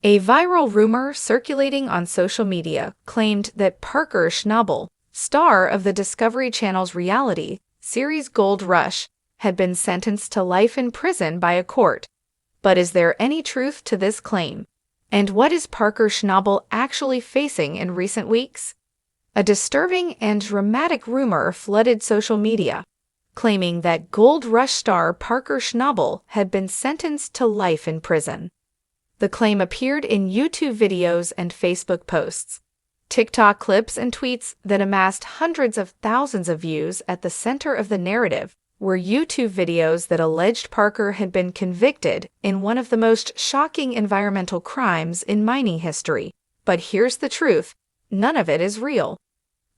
A viral rumor circulating on social media claimed that Parker Schnabel, star of the Discovery Channel's reality series Gold Rush, had been sentenced to life in prison by a court. But is there any truth to this claim? And what is Parker Schnabel actually facing in recent weeks? A disturbing and dramatic rumor flooded social media, claiming that Gold Rush star Parker Schnabel had been sentenced to life in prison. The claim appeared in YouTube videos and Facebook posts, TikTok clips, and tweets that amassed hundreds of thousands of views. At the center of the narrative were YouTube videos that alleged Parker had been convicted in one of the most shocking environmental crimes in mining history. But here's the truth: none of it is real.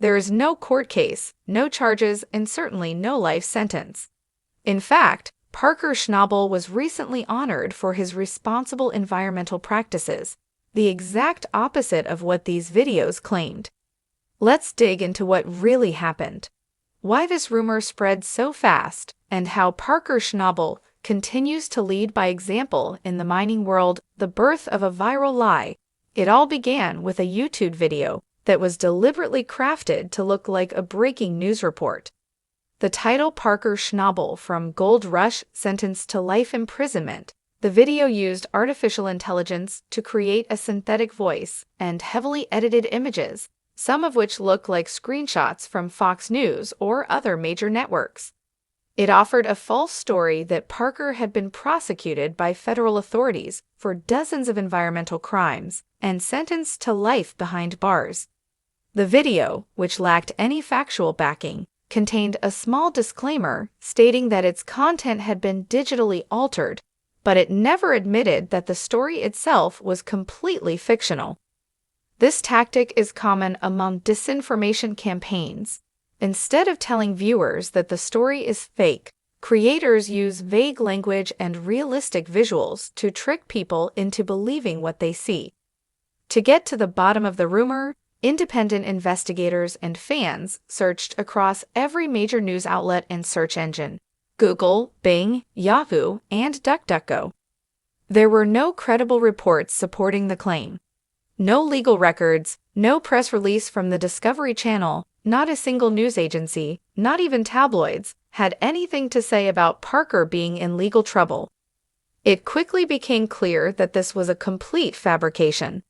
There is no court case, no charges, and certainly no life sentence. In fact, Parker Schnabel was recently honored for his responsible environmental practices, the exact opposite of what these videos claimed. Let's dig into what really happened, why this rumor spread so fast, and how Parker Schnabel continues to lead by example in the mining world. The birth of a viral lie. It all began with a YouTube video that was deliberately crafted to look like a breaking news report. The title, Parker Schnabel from Gold Rush sentenced to life imprisonment. The video used artificial intelligence to create a synthetic voice and heavily edited images, some of which look like screenshots from Fox News or other major networks. It offered a false story that Parker had been prosecuted by federal authorities for dozens of environmental crimes and sentenced to life behind bars. The video, which lacked any factual backing, contained a small disclaimer stating that its content had been digitally altered, but it never admitted that the story itself was completely fictional. This tactic is common among disinformation campaigns. Instead of telling viewers that the story is fake, creators use vague language and realistic visuals to trick people into believing what they see. To get to the bottom of the rumor, independent investigators and fans searched across every major news outlet and search engine: Google, Bing, Yahoo, and DuckDuckGo. There were no credible reports supporting the claim. No legal records, no press release from the Discovery Channel, not a single news agency, not even tabloids, had anything to say about Parker being in legal trouble. It quickly became clear that this was a complete fabrication.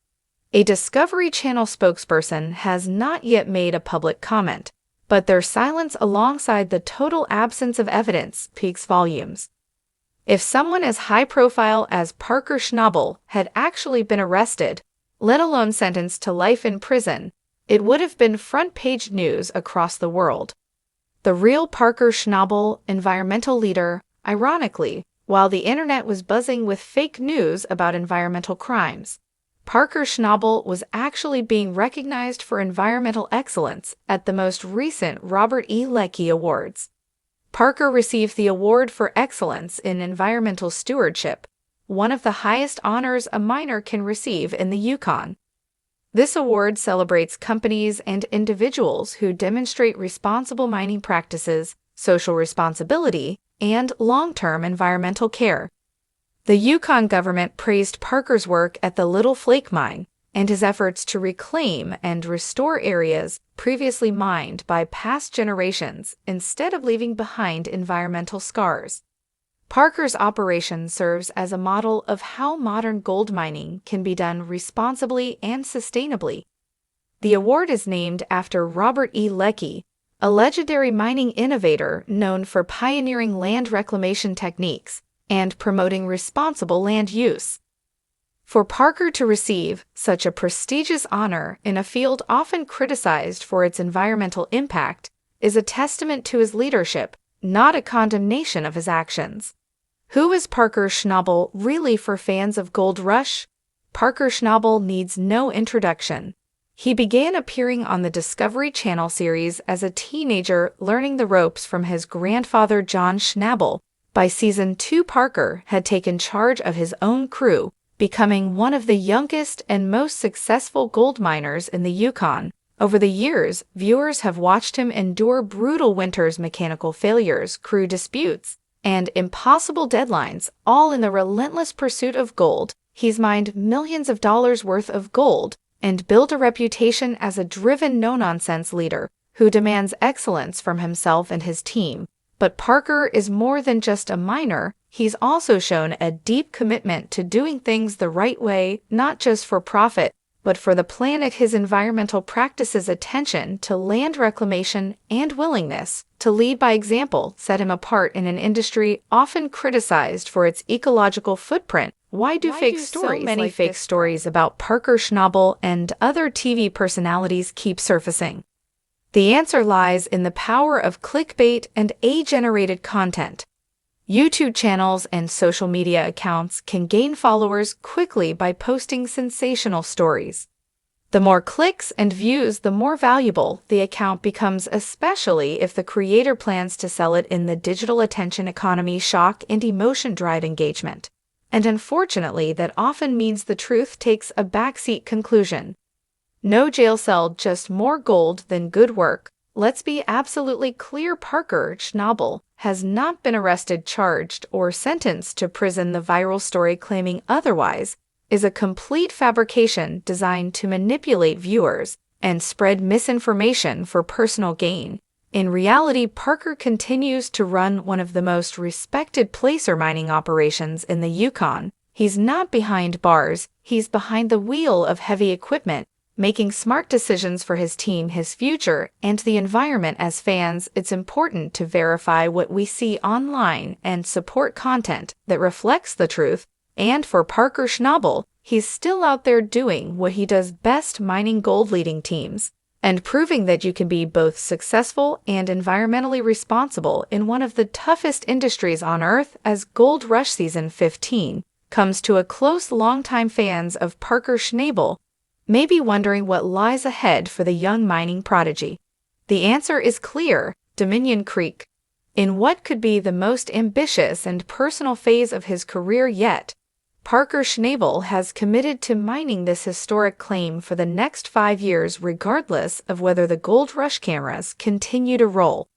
A Discovery Channel spokesperson has not yet made a public comment, but their silence alongside the total absence of evidence speaks volumes. If someone as high-profile as Parker Schnabel had actually been arrested, let alone sentenced to life in prison, it would have been front-page news across the world. The real Parker Schnabel, environmental leader. Ironically, while the internet was buzzing with fake news about environmental crimes, Parker Schnabel was actually being recognized for environmental excellence at the most recent Robert E. Leckie Awards. Parker received the Award for Excellence in Environmental Stewardship, one of the highest honors a miner can receive in the Yukon. This award celebrates companies and individuals who demonstrate responsible mining practices, social responsibility, and long-term environmental care. The Yukon government praised Parker's work at the Little Flake mine and his efforts to reclaim and restore areas previously mined by past generations instead of leaving behind environmental scars. Parker's operation serves as a model of how modern gold mining can be done responsibly and sustainably. The award is named after Robert E. Leckie, a legendary mining innovator known for pioneering land reclamation techniques and promoting responsible land use. For Parker to receive such a prestigious honor in a field often criticized for its environmental impact is a testament to his leadership, not a condemnation of his actions. Who is Parker Schnabel really for fans of Gold Rush? Parker Schnabel needs no introduction. He began appearing on the Discovery Channel series as a teenager, learning the ropes from his grandfather John Schnabel. By season 2, Parker had taken charge of his own crew, becoming one of the youngest and most successful gold miners in the Yukon. Over the years, viewers have watched him endure brutal winters, mechanical failures, crew disputes, and impossible deadlines, all in the relentless pursuit of gold. he's mined millions of dollars worth of gold and built a reputation as a driven no-nonsense leader who demands excellence from himself and his team. But Parker is more than just a miner. He's also shown a deep commitment to doing things the right way, not just for profit, but for the planet. His environmental practices, attention to land reclamation, and willingness to lead by example set him apart in an industry often criticized for its ecological footprint. Why do so many fake stories about Parker Schnabel and other TV personalities keep surfacing? The answer lies in the power of clickbait and AI-generated content. YouTube channels and social media accounts can gain followers quickly by posting sensational stories. The more clicks and views, the more valuable the account becomes, especially if the creator plans to sell it in the digital attention economy. Shock and emotion drive engagement. And unfortunately, that often means the truth takes a backseat. Conclusion: no jail cell, just more gold than good work. Let's be absolutely clear, Parker Schnabel has not been arrested, charged, or sentenced to prison. The viral story claiming otherwise is a complete fabrication designed to manipulate viewers and spread misinformation for personal gain. In reality, Parker continues to run one of the most respected placer mining operations in the Yukon. He's not behind bars, he's behind the wheel of heavy equipment, making smart decisions for his team, his future, and the environment. As fans, it's important to verify what we see online and support content that reflects the truth. And for Parker Schnabel, he's still out there doing what he does best, mining gold, leading teams, and proving that you can be both successful and environmentally responsible in one of the toughest industries on Earth. As Gold Rush Season 15 comes to a close, longtime fans of Parker Schnabel may be wondering what lies ahead for the young mining prodigy. The answer is clear: Dominion Creek. In what could be the most ambitious and personal phase of his career yet, Parker Schnabel has committed to mining this historic claim for the next 5 years, regardless of whether the Gold Rush cameras continue to roll.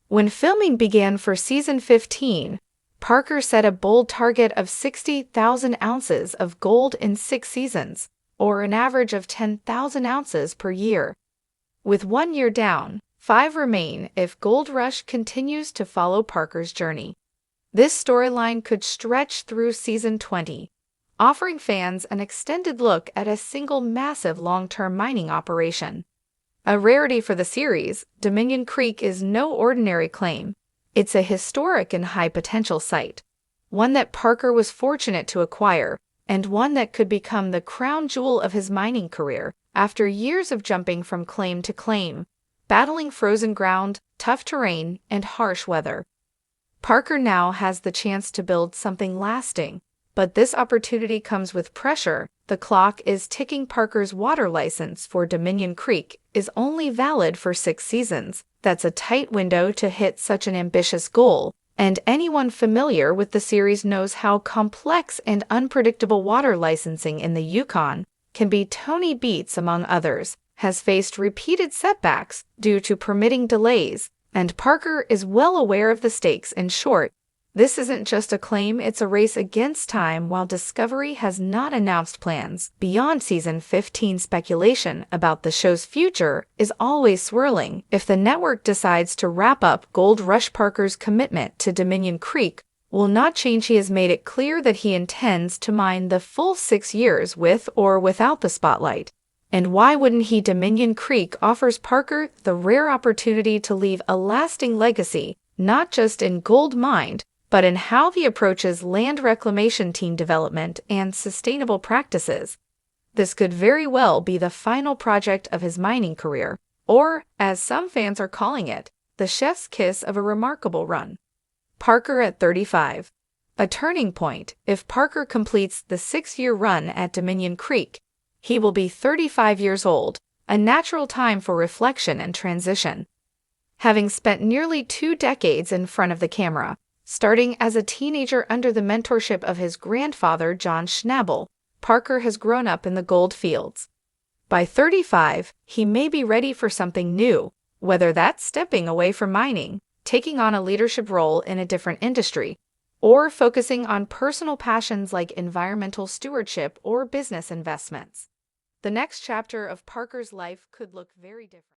When filming began for Season 15, Parker set a bold target of 60,000 ounces of gold in 6 seasons, or an average of 10,000 ounces per year. With 1 year down, 5 remain if Gold Rush continues to follow Parker's journey. This storyline could stretch through Season 20, offering fans an extended look at a single massive long-term mining operation. A rarity for the series, Dominion Creek is no ordinary claim. It's a historic and high-potential site, one that Parker was fortunate to acquire, and one that could become the crown jewel of his mining career. After years of jumping from claim to claim, battling frozen ground, tough terrain, and harsh weather, Parker now has the chance to build something lasting. But this opportunity comes with pressure. The clock is ticking. Parker's water license for Dominion Creek is only valid for 6 seasons. That's a tight window to hit such an ambitious goal, and anyone familiar with the series knows how complex and unpredictable water licensing in the Yukon can be. Tony Beats, among others, has faced repeated setbacks due to permitting delays, and Parker is well aware of the stakes. In short, this isn't just a claim, it's a race against time. While Discovery has not announced plans beyond Season 15, speculation about the show's future is always swirling. If the network decides to wrap up Gold Rush, Parker's commitment to Dominion Creek will not change. He has made it clear that he intends to mine the full 6 years with or without the spotlight. And why wouldn't he? Dominion Creek offers Parker the rare opportunity to leave a lasting legacy, not just in gold mined, but in how he approaches land reclamation, team development, and sustainable practices. This could very well be the final project of his mining career, or, as some fans are calling it, the chef's kiss of a remarkable run. Parker at 35. A turning point. If Parker completes the 6-year run at Dominion Creek, he will be 35 years old, a natural time for reflection and transition. Having spent nearly 2 decades in front of the camera, starting as a teenager under the mentorship of his grandfather, John Schnabel, Parker has grown up in the gold fields. By 35, he may be ready for something new, whether that's stepping away from mining, taking on a leadership role in a different industry, or focusing on personal passions like environmental stewardship or business investments. The next chapter of Parker's life could look very different.